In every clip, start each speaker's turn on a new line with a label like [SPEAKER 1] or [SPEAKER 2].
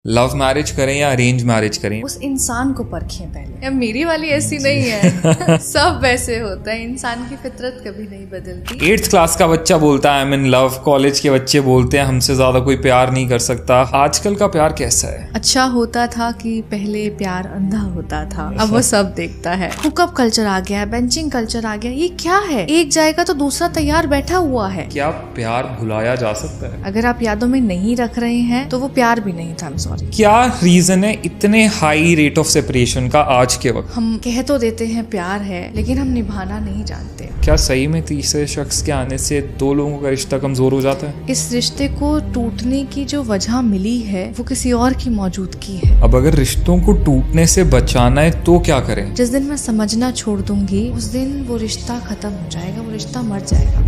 [SPEAKER 1] Love marriage करें या arrange marriage करें?
[SPEAKER 2] उस इंसान को परखें पहले। या मेरी वाली ऐसी नहीं है सब वैसे होता है, इंसान की फितरत कभी नहीं बदलती।
[SPEAKER 1] 8th क्लास का बच्चा बोलता है I am in love, college के बच्चे बोलते हैं हमसे ज्यादा कोई प्यार नहीं कर सकता। आजकल का प्यार कैसा है?
[SPEAKER 2] अच्छा होता था कि पहले प्यार अंधा होता था, अब वो सब देखता है। हुकअप कल्चर आ गया है, बेंचिंग कल्चर आ गया, ये क्या है? एक जाएगा तो दूसरा तैयार बैठा हुआ है।
[SPEAKER 1] क्या प्यार भुलाया जा सकता है?
[SPEAKER 2] अगर आप यादों में नहीं रख रहे हैं तो वो प्यार भी नहीं था।
[SPEAKER 1] क्या रीजन है इतने हाई रेट ऑफ सेपरेशन का आज के वक्त?
[SPEAKER 2] हम कह तो देते हैं प्यार है, लेकिन हम निभाना नहीं जानते।
[SPEAKER 1] क्या सही में तीसरे शख्स के आने से दो लोगों का रिश्ता कमजोर हो जाता है?
[SPEAKER 2] इस रिश्ते को टूटने की जो वजह मिली है वो किसी और की मौजूदगी है।
[SPEAKER 1] अब अगर रिश्तों को टूटने से बचाना है तो क्या करें?
[SPEAKER 2] जिस दिन मैं समझना छोड़ दूंगी उस दिन वो रिश्ता खत्म हो जाएगा, वो रिश्ता मर जाएगा।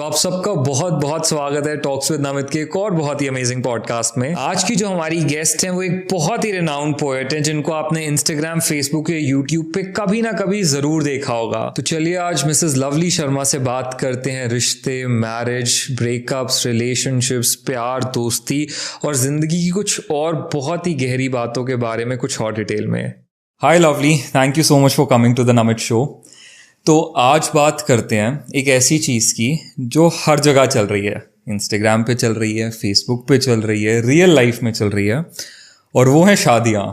[SPEAKER 1] आप सबका बहुत बहुत स्वागत है टॉक्स विद नमित के एक और बहुत ही अमेजिंग पॉडकास्ट में। आज की जो हमारी गेस्ट हैं वो एक बहुत ही रिनाउंड पोएट हैं जिनको आपने इंस्टाग्राम, फेसबुक या यूट्यूब पे कभी ना कभी जरूर देखा होगा। तो चलिए आज मिसेस लवली शर्मा से बात करते हैं रिश्ते, मैरिज, ब्रेकअप्स, रिलेशनशिप्स, प्यार, दोस्ती और जिंदगी की कुछ और बहुत ही गहरी बातों के बारे में कुछ और डिटेल में। Hi lovely, thank you so much for coming to the Namit show. तो आज बात करते हैं एक ऐसी चीज़ की जो हर जगह चल रही है, इंस्टाग्राम पे चल रही है, फेसबुक पे चल रही है, रियल लाइफ में चल रही है, और वो है शादियाँ।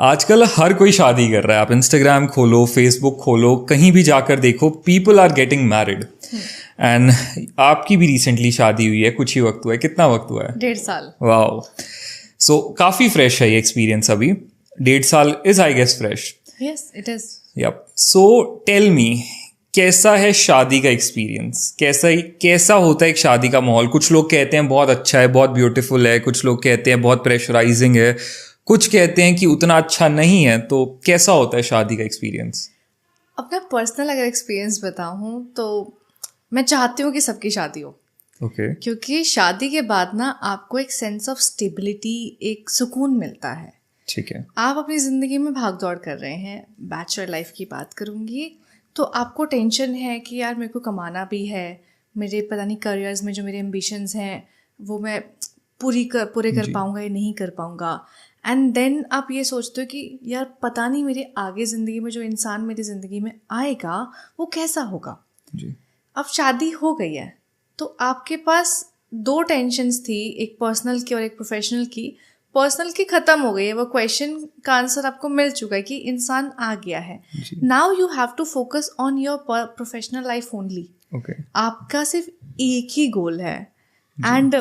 [SPEAKER 1] आजकल हर कोई शादी कर रहा है। आप इंस्टाग्राम खोलो, फेसबुक खोलो, कहीं भी जाकर देखो, people are getting married. And आपकी भी रिसेंटली शादी हुई है, कुछ ही वक्त हुआ है। कितना वक्त हुआ है?
[SPEAKER 2] 1.5 साल।
[SPEAKER 1] वाओ, सो काफ़ी फ्रेश है ये एक्सपीरियंस अभी। 1.5 साल is I guess fresh.
[SPEAKER 2] Yes it is.
[SPEAKER 1] Yep. So tell me, कैसा है शादी का एक्सपीरियंस? कैसा होता है एक शादी का माहौल? कुछ लोग कहते हैं बहुत अच्छा है, बहुत ब्यूटीफुल है, कुछ लोग कहते हैं बहुत प्रेशराइजिंग है, कुछ कहते हैं कि उतना अच्छा नहीं है। तो कैसा होता है शादी का एक्सपीरियंस?
[SPEAKER 2] अपना पर्सनल अगर एक्सपीरियंस बताऊं तो मैं चाहती हूँ कि सबकी शादी हो।
[SPEAKER 1] Okay.
[SPEAKER 2] क्योंकि शादी के बाद ना आपको एक सेंस ऑफ स्टेबिलिटी, एक सुकून मिलता है।
[SPEAKER 1] ठीक है।
[SPEAKER 2] आप अपनी ज़िंदगी में भाग दौड़ कर रहे हैं, बैचलर लाइफ की बात करूँगी तो आपको टेंशन है कि यार मेरे को कमाना भी है, मेरे पता नहीं करियर्स में जो मेरे एम्बिशंस हैं वो मैं पूरे कर पाऊँगा या नहीं कर पाऊँगा। एंड देन आप ये सोचते हो कि यार पता नहीं मेरे आगे ज़िंदगी में जो इंसान मेरी ज़िंदगी में आएगा वो कैसा होगा
[SPEAKER 1] जी।
[SPEAKER 2] अब शादी हो गई है तो आपके पास 2 टेंशन्स थी, एक पर्सनल की और एक प्रोफेशनल की। पर्सनल की खत्म हो गई है, वो क्वेश्चन का आंसर आपको मिल चुका है कि इंसान आ गया है। Now you have to focus on your professional life only. आपका सिर्फ एक ही गोल है एंड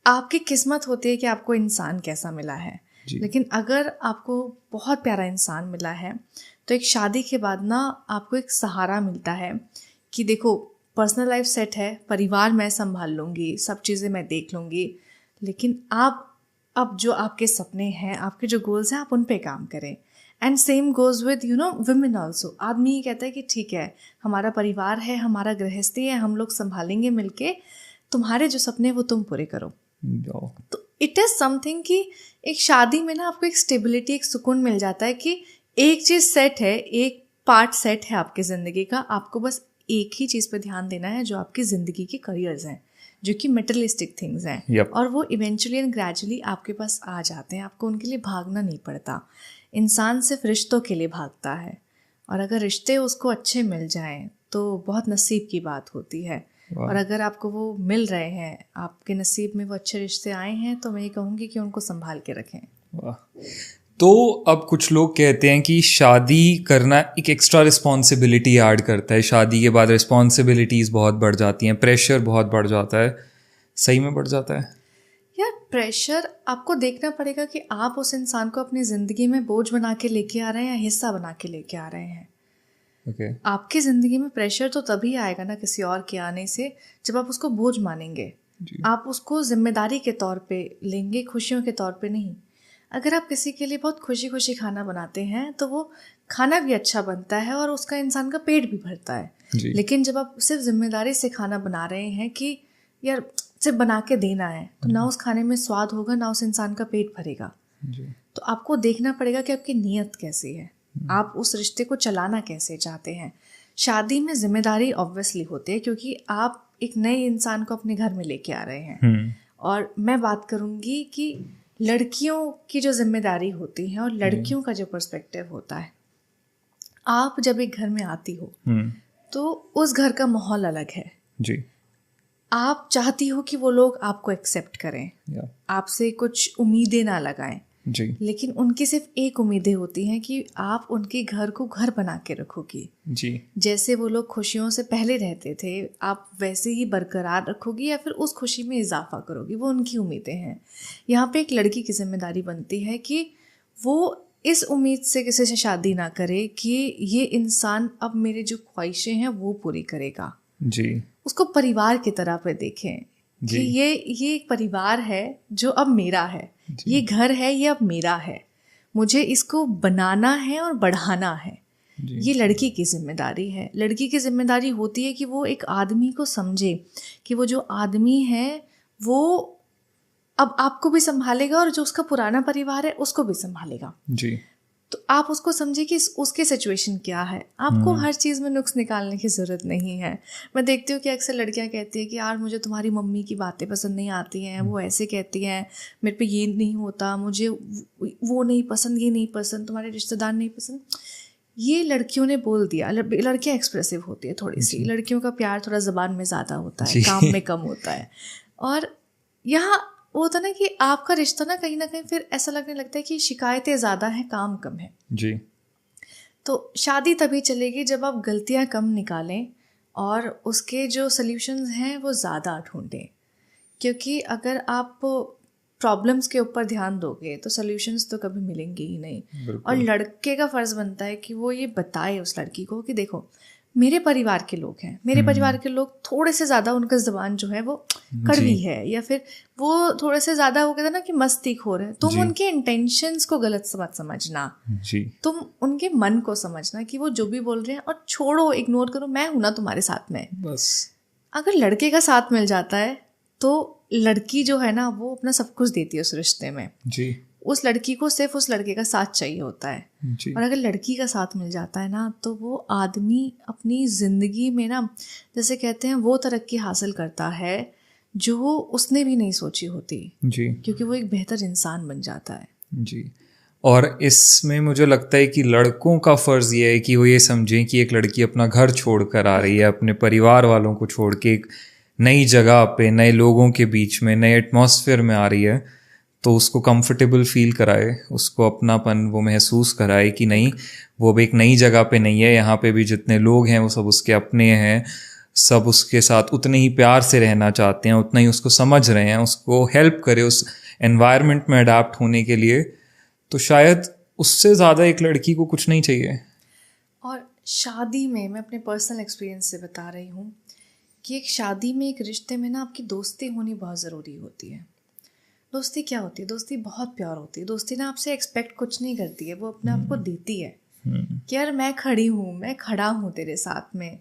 [SPEAKER 2] आपकी किस्मत होती है कि आपको इंसान कैसा मिला है। लेकिन अगर आपको बहुत प्यारा इंसान मिला है तो एक शादी के बाद ना आपको एक सहारा मिलता है कि देखो पर्सनल लाइफ सेट है, परिवार मैं संभाल लूँगी, सब चीज़ें मैं देख लूँगी, लेकिन आप अब जो आपके सपने हैं, आपके जो गोल्स हैं, आप उन पे काम करें। And same goes with women also. आदमी ये कहता है कि ठीक है हमारा परिवार है, हमारा गृहस्थी है, हम लोग संभालेंगे मिलके, तुम्हारे जो सपने वो तुम पूरे करो। तो इट इज़ समथिंग कि एक शादी में ना आपको एक स्टेबिलिटी, एक सुकून मिल जाता है कि एक चीज़ सेट है, एक पार्ट सेट है आपकी ज़िंदगी का, आपको बस एक ही चीज़ पर ध्यान देना है जो आपकी ज़िंदगी के करियर्स हैं, जो कि मेटेरियलिस्टिक थिंग्स हैं।
[SPEAKER 1] Yep.
[SPEAKER 2] और वो इवेंचुअली एंड ग्रेजुअली आपके पास आ जाते हैं, आपको उनके लिए भागना नहीं पड़ता। इंसान सिर्फ रिश्तों के लिए भागता है, और अगर रिश्ते उसको अच्छे मिल जाएं तो बहुत नसीब की बात होती है। और अगर आपको वो मिल रहे हैं, आपके नसीब में वो अच्छे रिश्ते आए हैं, तो मैं ये कहूँगी कि उनको संभाल के रखें।
[SPEAKER 1] तो अब कुछ लोग कहते हैं कि शादी करना एक एक्स्ट्रा रिस्पॉन्सिबिलिटी ऐड करता है, शादी के बाद रिस्पॉन्सिबिलिटीज़ बहुत बढ़ जाती हैं, प्रेशर बहुत बढ़ जाता है। सही में बढ़ जाता है?
[SPEAKER 2] यार प्रेशर आपको देखना पड़ेगा कि आप उस इंसान को अपनी ज़िंदगी में बोझ बना के लेके आ रहे हैं या हिस्सा बना के लेके आ रहे हैं। आपकी ज़िंदगी में प्रेशर तो तभी आएगा ना किसी और के आने से, जब आप उसको बोझ मानेंगे। आप उसको जिम्मेदारी के तौर पे लेंगे, खुशियों के तौर पे नहीं। अगर आप किसी के लिए बहुत खुशी खुशी खाना बनाते हैं तो वो खाना भी अच्छा बनता है और उसका इंसान का पेट भी भरता है। लेकिन जब आप सिर्फ जिम्मेदारी से खाना बना रहे हैं कि यार सिर्फ बना के देना है, तो ना उस खाने में स्वाद होगा, ना उस इंसान का पेट भरेगा। तो आपको देखना पड़ेगा कि आपकी नीयत कैसी है, आप उस रिश्ते को चलाना कैसे चाहते हैं। शादी में जिम्मेदारी ऑब्वियसली होती है क्योंकि आप एक नए इंसान को अपने घर में लेके आ रहे हैं और मैं बात करूँगी कि लड़कियों की जो जिम्मेदारी होती है और लड़कियों का जो पर्सपेक्टिव होता है। आप जब एक घर में आती हो तो उस घर का माहौल अलग है
[SPEAKER 1] जी।
[SPEAKER 2] आप चाहती हो कि वो लोग आपको एक्सेप्ट करें, आपसे कुछ उम्मीदें ना लगाएं
[SPEAKER 1] जी।
[SPEAKER 2] लेकिन उनकी सिर्फ एक उम्मीदें होती हैं कि आप उनके घर को घर बना के रखोगी
[SPEAKER 1] जी।
[SPEAKER 2] जैसे वो लोग खुशियों से पहले रहते थे आप वैसे ही बरकरार रखोगी या फिर उस खुशी में इजाफा करोगी। वो उनकी उम्मीदें हैं। यहाँ पे एक लड़की की जिम्मेदारी बनती है कि वो इस उम्मीद से किसी से शादी ना करे कि ये इंसान अब मेरे जो ख्वाहिशें हैं वो पूरी करेगा
[SPEAKER 1] जी।
[SPEAKER 2] उसको परिवार की तरह पे देखें कि ये एक परिवार है जो अब मेरा है, ये घर है, ये अब मेरा है, मुझे इसको बनाना है और बढ़ाना है। ये लड़की की जिम्मेदारी है। लड़की की जिम्मेदारी होती है कि वो एक आदमी को समझे कि वो जो आदमी है वो अब आपको भी संभालेगा और जो उसका पुराना परिवार है उसको भी संभालेगा
[SPEAKER 1] जी।
[SPEAKER 2] तो आप उसको समझे कि उसकी सिचुएशन क्या है। आपको हर चीज़ में नुक्स निकालने की ज़रूरत नहीं है। मैं देखती हूँ कि अक्सर लड़कियाँ कहती हैं कि यार मुझे तुम्हारी मम्मी की बातें पसंद नहीं आती हैं, वो ऐसे कहती हैं, मेरे पे ये नहीं होता, मुझे वो नहीं पसंद, ये नहीं पसंद, तुम्हारे रिश्तेदार नहीं पसंद। ये लड़कियों ने बोल दिया। लड़कियाँ एक्सप्रेसिव होती है थोड़ी सी, लड़कियों का प्यार थोड़ा ज़बान में ज़्यादा होता है, काम में कम होता है। और यहाँ वो होता ना कि आपका रिश्ता ना कहीं फिर ऐसा लगने लगता है कि शिकायतें ज़्यादा हैं, काम कम है
[SPEAKER 1] जी।
[SPEAKER 2] तो शादी तभी चलेगी जब आप गलतियाँ कम निकालें और उसके जो सल्यूशंस हैं वो ज़्यादा ढूंढें। क्योंकि अगर आप प्रॉब्लम्स के ऊपर ध्यान दोगे तो सल्यूशंस तो कभी मिलेंगे ही नहीं। और लड़के का फ़र्ज़ बनता है कि वो ये बताए उस लड़की को कि देखो मेरे परिवार के लोग हैं, मेरे परिवार के लोग थोड़े से ज़्यादा उनका ज़बान जो है वो कड़वी है या फिर वो थोड़े से ज़्यादा वो कहते हैं ना कि मस्तीखोर है। तुम उनके इंटेंशंस को गलत समझना
[SPEAKER 1] जी।
[SPEAKER 2] तुम उनके मन को समझना कि वो जो भी बोल रहे हैं और छोड़ो, इग्नोर करो, मैं हूं ना तुम्हारे साथ में
[SPEAKER 1] बस।
[SPEAKER 2] अगर लड़के का साथ मिल जाता है तो लड़की जो है ना वो अपना सब कुछ देती है उस रिश्ते में
[SPEAKER 1] जी।
[SPEAKER 2] उस लड़की को सिर्फ उस लड़के का साथ चाहिए होता है
[SPEAKER 1] जी।
[SPEAKER 2] और अगर लड़की का साथ मिल जाता है ना तो वो आदमी अपनी ज़िंदगी में ना जैसे कहते हैं वो तरक्की हासिल करता है जो उसने भी नहीं सोची होती
[SPEAKER 1] जी।
[SPEAKER 2] क्योंकि वो एक बेहतर इंसान बन जाता है।
[SPEAKER 1] जी। और इसमें मुझे लगता है कि लड़कों का फ़र्ज़ ये है कि वो ये समझें कि एक लड़की अपना घर छोड़ कर आ रही है, अपने परिवार वालों को छोड़ के एक नई जगह पे, नए लोगों के बीच में, नए एटमॉस्फेयर में आ रही है, तो उसको कंफर्टेबल फील कराए, उसको अपनापन वो महसूस कराए कि नहीं, वो अब एक नई जगह पे नहीं है, यहाँ पे भी जितने लोग हैं वो सब उसके अपने हैं, सब उसके साथ उतने ही प्यार से रहना चाहते हैं, उतना ही उसको समझ रहे हैं, उसको हेल्प करे उस एनवायरनमेंट में अडाप्ट होने के लिए। तो शायद उससे ज़्यादा एक लड़की को कुछ नहीं चाहिए।
[SPEAKER 2] और शादी में मैं अपने पर्सनल एक्सपीरियंस से बता रही हूँ कि एक शादी में, एक रिश्ते में ना आपकी दोस्ती होनी बहुत ज़रूरी होती है। दोस्ती क्या होती है? दोस्ती बहुत प्यार होती है। दोस्ती ना आपसे एक्सपेक्ट कुछ नहीं करती है, वो अपने आप को देती है कि यार मैं खड़ी हूँ, मैं खड़ा हूँ तेरे साथ में,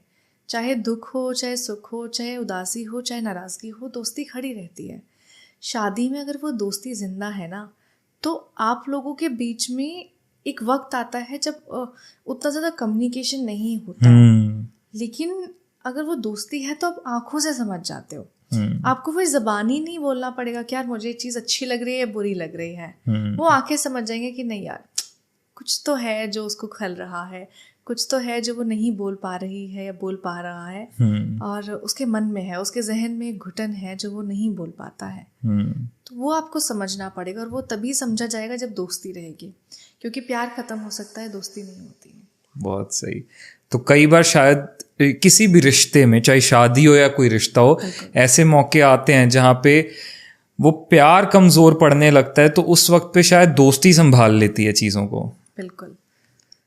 [SPEAKER 2] चाहे दुख हो, चाहे सुख हो, चाहे उदासी हो, चाहे नाराज़गी हो, दोस्ती खड़ी रहती है। शादी में अगर वो दोस्ती जिंदा है ना तो आप लोगों के बीच में एक वक्त आता है जब उतना ज़्यादा कम्युनिकेशन नहीं होता लेकिन अगर वो दोस्ती है तो आप आंखों से समझ जाते हो। आपको फिर ज़बानी नहीं बोलना पड़ेगा कि यार मुझे ये चीज़ अच्छी लग रही है, बुरी लग रही है। वो आंखें समझ जाएंगे कि नहीं यार कुछ तो है जो उसको खल रहा है, कुछ तो है जो वो नहीं बोल पा रही है या बोल पा रहा है और उसके मन में है, उसके जहन में एक घुटन है जो वो नहीं बोल पाता है। तो वो आपको समझना पड़ेगा और वो तभी समझा जाएगा जब दोस्ती रहेगी, क्योंकि प्यार खत्म हो सकता है, दोस्ती नहीं होती है।
[SPEAKER 1] बहुत सही। तो कई बार शायद किसी भी रिश्ते में, चाहे शादी हो या कोई रिश्ता हो, ऐसे मौके आते हैं जहाँ पे वो प्यार कमज़ोर पड़ने लगता है, तो उस वक्त पे शायद दोस्ती संभाल लेती है चीज़ों को।
[SPEAKER 2] बिल्कुल।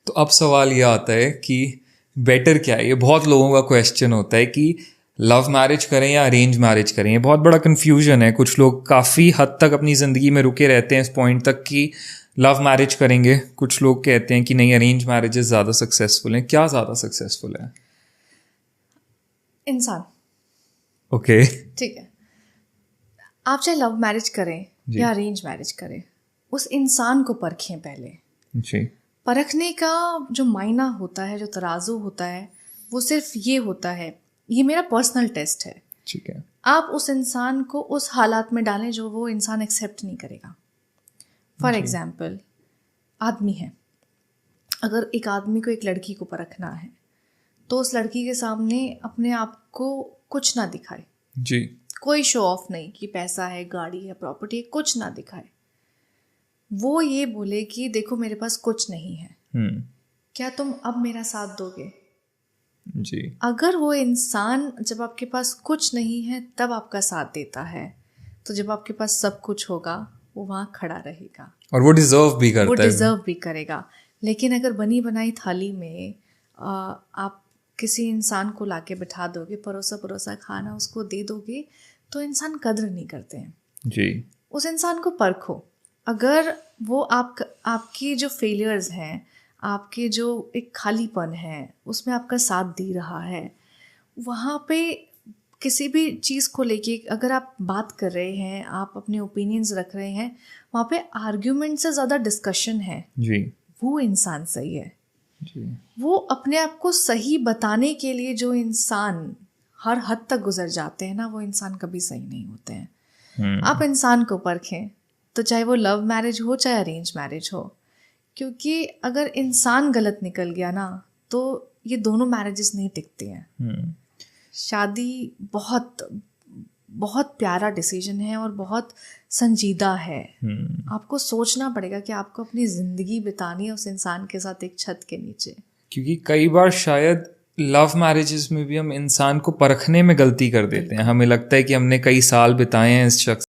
[SPEAKER 1] तो अब सवाल ये आता है कि बेटर क्या है? ये बहुत लोगों का क्वेश्चन होता है कि लव मैरिज करें या अरेंज मैरिज करें। ये बहुत बड़ा कन्फ्यूजन है। कुछ लोग काफ़ी हद तक अपनी ज़िंदगी में रुके रहते हैं इस पॉइंट तक कि लव मैरिज करेंगे, कुछ लोग कहते हैं कि नहीं अरेंज मैरिजेस ज़्यादा सक्सेसफुल हैं। क्या ज़्यादा सक्सेसफुल है?
[SPEAKER 2] इंसान।
[SPEAKER 1] ओके
[SPEAKER 2] ठीक है, आप चाहे लव मैरिज करें या अरेंज मैरिज करें, उस इंसान को परखें पहले
[SPEAKER 1] जी।
[SPEAKER 2] परखने का जो मायना होता है, जो तराजू होता है, वो सिर्फ ये होता है, ये मेरा पर्सनल टेस्ट है।
[SPEAKER 1] ठीक है।
[SPEAKER 2] आप उस इंसान को उस हालात में डालें जो वो इंसान एक्सेप्ट नहीं करेगा। फॉर एग्जाम्पल, आदमी है, अगर एक आदमी को एक लड़की को परखना है तो उस लड़की के सामने अपने आप को कुछ ना दिखाए
[SPEAKER 1] जी,
[SPEAKER 2] कोई शो ऑफ नहीं कि पैसा है, गाड़ी है, प्रॉपर्टी है, कुछ ना दिखाए। वो ये बोले कि देखो मेरे पास कुछ नहीं है, क्या तुम अब मेरा साथ दोगे?
[SPEAKER 1] जी,
[SPEAKER 2] अगर वो इंसान जब आपके पास कुछ नहीं है तब आपका साथ देता है, तो जब आपके पास सब कुछ होगा वो वहाँ खड़ा रहेगा
[SPEAKER 1] और वो डिजर्व भी करता
[SPEAKER 2] वो
[SPEAKER 1] है।
[SPEAKER 2] डिजर्व भी करेगा। लेकिन अगर बनी बनाई थाली में आप किसी इंसान को लाके बिठा दोगे, परोसा खाना उसको दे दोगे, तो इंसान कदर नहीं करते हैं।
[SPEAKER 1] जी,
[SPEAKER 2] उस इंसान को परखो, अगर वो आपकी जो फेलियर्स हैं, आपके जो एक खालीपन है उसमें आपका साथ दे रहा है, वहाँ पे किसी भी चीज़ को लेके अगर आप बात कर रहे हैं, आप अपने ओपिनियंस रख रहे हैं, वहाँ पे आर्ग्यूमेंट से ज़्यादा डिस्कशन है,
[SPEAKER 1] जी,
[SPEAKER 2] वो इंसान सही है।
[SPEAKER 1] जी,
[SPEAKER 2] वो अपने आप को सही बताने के लिए जो इंसान हर हद तक गुजर जाते हैं ना, वो इंसान कभी सही नहीं होते हैं। आप इंसान को परखें, तो चाहे वो लव मैरिज हो चाहे अरेंज मैरिज हो, क्योंकि अगर इंसान गलत निकल गया ना तो ये दोनों मैरिजेस नहीं टिकते हैं। शादी बहुत बहुत प्यारा डिसीजन है और बहुत संजीदा है। आपको सोचना पड़ेगा कि आपको अपनी ज़िंदगी बितानी है उस इंसान के साथ एक छत के नीचे।
[SPEAKER 1] क्योंकि कई बार शायद लव मैरिजेस में भी हम इंसान को परखने में गलती कर देते हैं। हमें लगता है कि हमने कई साल बिताए हैं इस शख्स